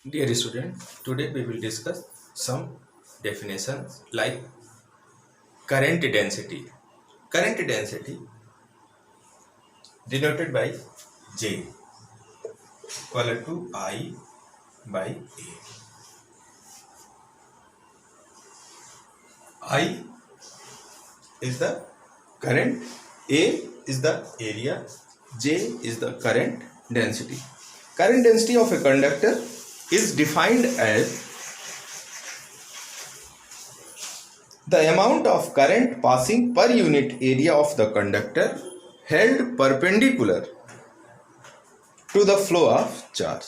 Dear student, today we will discuss some definitions like current density. Current density denoted by J equal to I by A. I is the current, A is the area, J is the current density. Current density of a conductor is defined as the amount of current passing per unit area of the conductor held perpendicular to the flow of charge.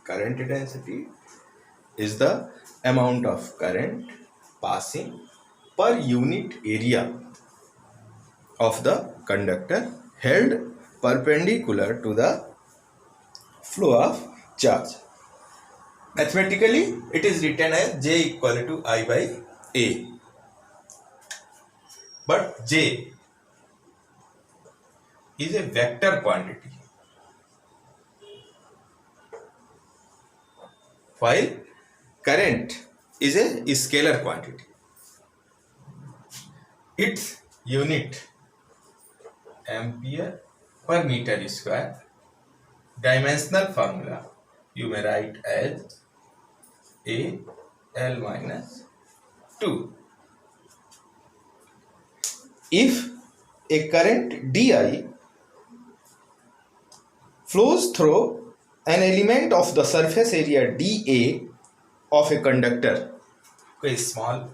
Current density is the amount of current passing per unit area of the conductor held perpendicular to the flow of charge. Mathematically, it is written as J equal to I by A. But J is a vector quantity, while current is a scalar quantity. Its unit ampere per meter square. Dimensional formula you may write as A L minus 2. If a current Di flows through an element of the surface area dA of a conductor, कोई small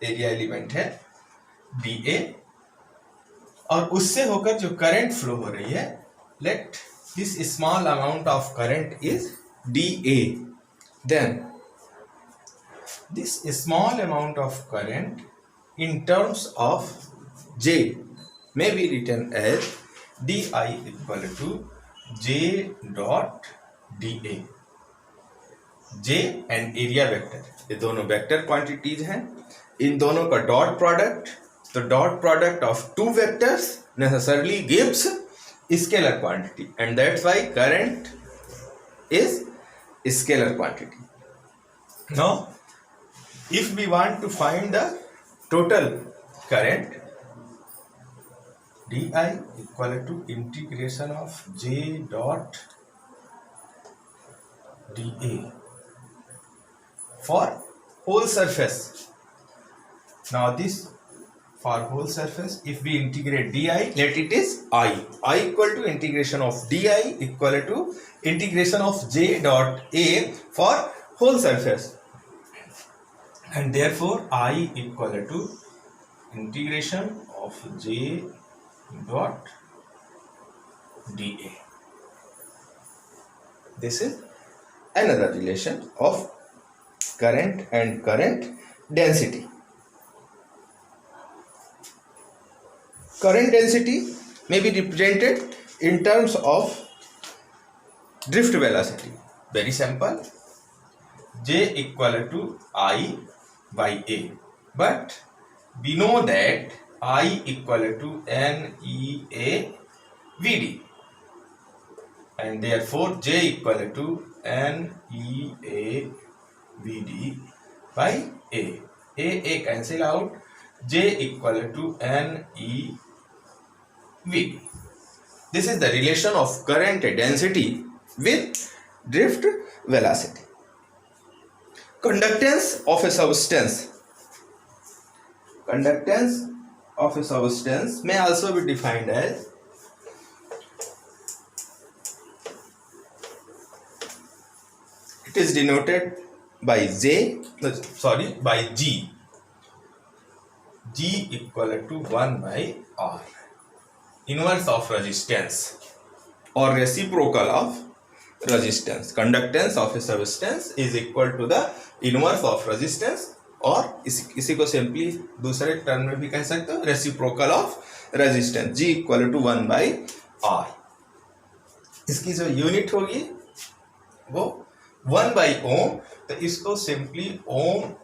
area element है dA और उससे होकर जो current flow हो रही है, let this small amount of current is dA, then this small amount of current in terms of J may be written as di equal to J dot dA. J and area vector, ये दोनों vector quantities हैं. इन दोनों का dot product, तो dot product of two vectors necessarily gives scalar quantity, and that's why current is scalar quantity. Now if we want to find the total current, di equal to integration of J dot dA for whole surface. Now this for whole surface, if we integrate di, let it is I equal to integration of di equal to integration of J dot A for whole surface, and therefore I equal to integration of J dot dA. This is another relation of current and current density. Current density may be represented in terms of drift velocity. Very simple. J equal to I by A, but we know that I equal to NEA VD, and therefore J equal to NEA VD by A. A cancel out. J equal to NE VD. This is the relation of current density with drift velocity. Conductance of a substance. Conductance of a substance may also be defined as it is denoted by by G. G equal to 1 by R. Inverse of resistance or reciprocal of resistance. Conductance of a substance is equal to the inverse of resistance, और इसी को simply दूसरे term में भी कह सकते हो, reciprocal of resistance. G equal to 1 by R. इसकी जो यूनिट होगी वो 1 बाई ओम, तो इसको सिंपली ओम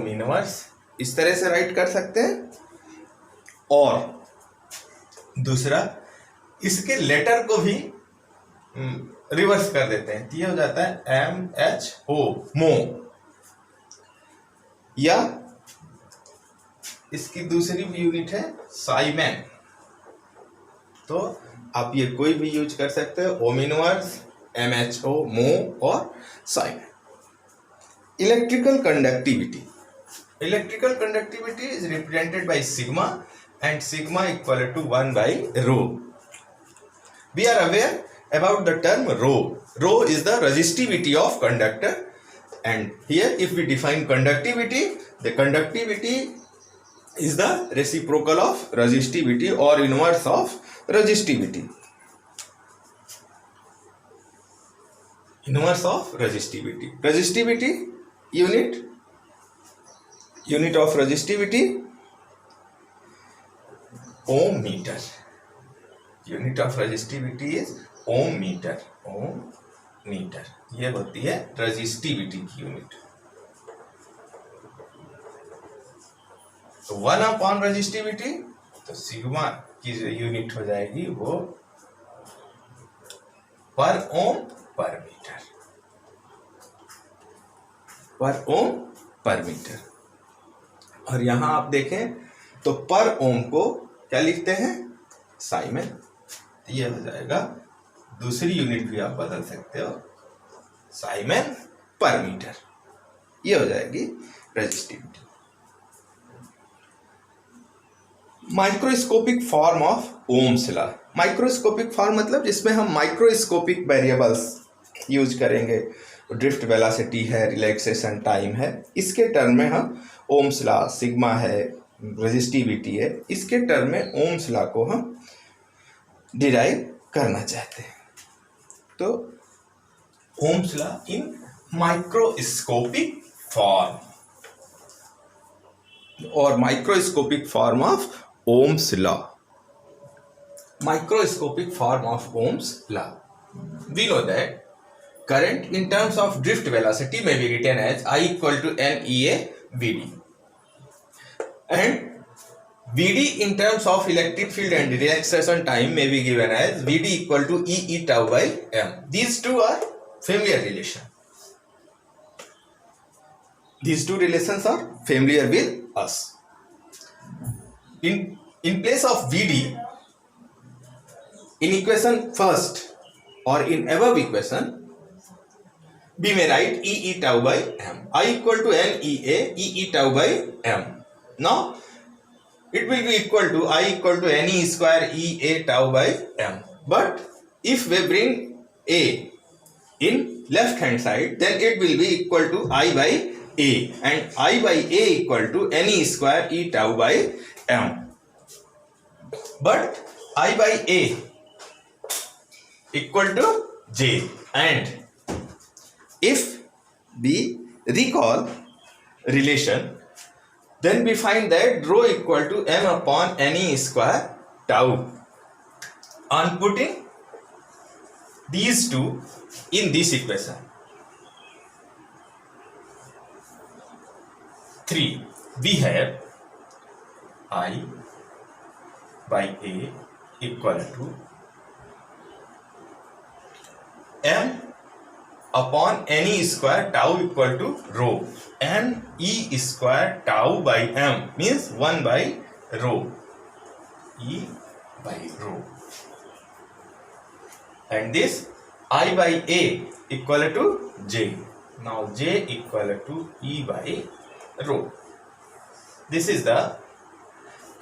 इनवर्स इस तरह से राइट कर सकते हैं. और दूसरा, इसके लेटर को भी रिवर्स कर देते हैं, तो ये हो जाता है MHO, मो। या इसकी दूसरी भी यूनिट है साइमन, तो आप ये कोई भी यूज कर सकते हो, ओम इनवर्स, MHO, मो और Simon. Electrical conductivity, electrical conductivity is represented by sigma and sigma equal to 1 by rho. We are aware about the term rho. Rho is the resistivity of conductor, and here if we define conductivity, the conductivity is the reciprocal of resistivity or inverse of resistivity. Inverse of resistivity. Resistivity unit of resistivity ohm meter. Unit of resistivity is ohm meter. Ohm meter ये होती है resistivity की unit. तो 1 upon resistivity, तो sigma की जो unit हो जाएगी वो पर ओम पर मीटर, पर ओम पर मीटर। और यहां आप देखें तो पर ओम को क्या लिखते हैं, साइमन। ये हो जाएगा, दूसरी यूनिट भी आप बदल सकते हो, साइमन पर मीटर, ये हो जाएगी resistivity. Microscopic form of Ohm's law. Microscopic form मतलब जिसमें हम माइक्रोस्कोपिक वेरिएबल्स यूज करेंगे, ड्रिफ्ट वेलोसिटी है, रिलैक्सेशन टाइम है, इसके टर्म में हम ओम्स लॉ, सिग्मा है, रेजिस्टिविटी है, इसके टर्म में ओम्स लॉ को हम डिराइव करना चाहते हैं। तो Ohm's law in microscopic form, और microscopic form of Ohm's law. Microscopic form of Ohm's law. We know that current in terms of drift velocity may be written as I equal to NEA VD, and VD in terms of electric field and relaxation time may be given as VD equal to EE tau by M. These two are familiar relation. These two relations are familiar with us. In place of VD, in equation first or in above equation, we may write EE tau by M. I equal to NEA EE tau by M. Now it will be equal to I equal to NE square EA tau by M. But if we bring A in left hand side, then it will be equal to I by A, and I by A equal to NE square E tau by M. But I by A equal to J, and if we recall relation, then we find that rho equal to M upon NE square tau. On putting these two in this equation 3, we have I by A equal to M upon NE square tau equal to rho, and E square tau by M means 1 by rho, E by rho, and this I by A equal to J. Now J equal to E by rho. This is the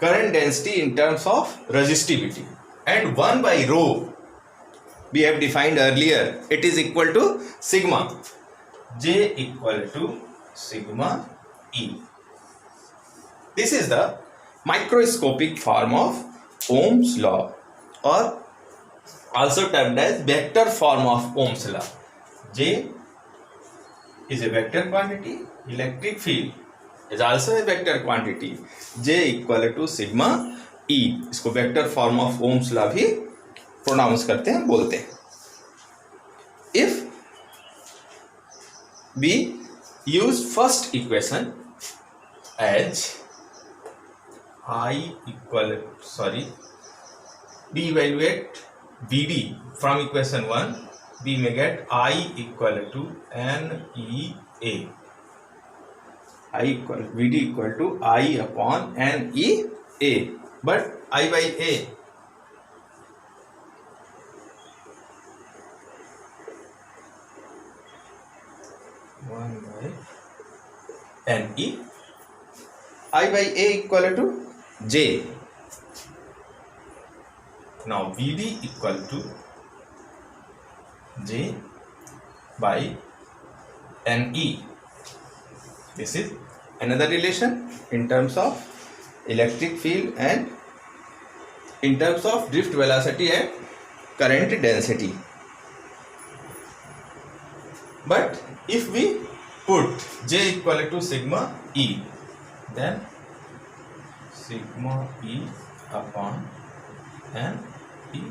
current density in terms of resistivity, and 1 by rho we have defined earlier, it is equal to sigma. J equal to sigma E. This is the microscopic form of Ohm's law, or also termed as vector form of Ohm's law. J is a vector quantity, electric field is also a vector quantity. J equal to sigma E. इसको vector form of Ohm's law भी pronounce करते हैं, बोलते हैं। If we use first equation as we evaluate VD from equation 1, we may get I equal to NEA. VD equal to I upon NEA. But I by A, 1 by NE. I by A equal to J. Now VD equal to J by NE. This is another relation in terms of electric field and in terms of drift velocity and current density. But if we put J equal to sigma E, then sigma E upon NE.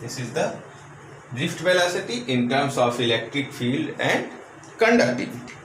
This is the drift velocity in terms of electric field and conductivity.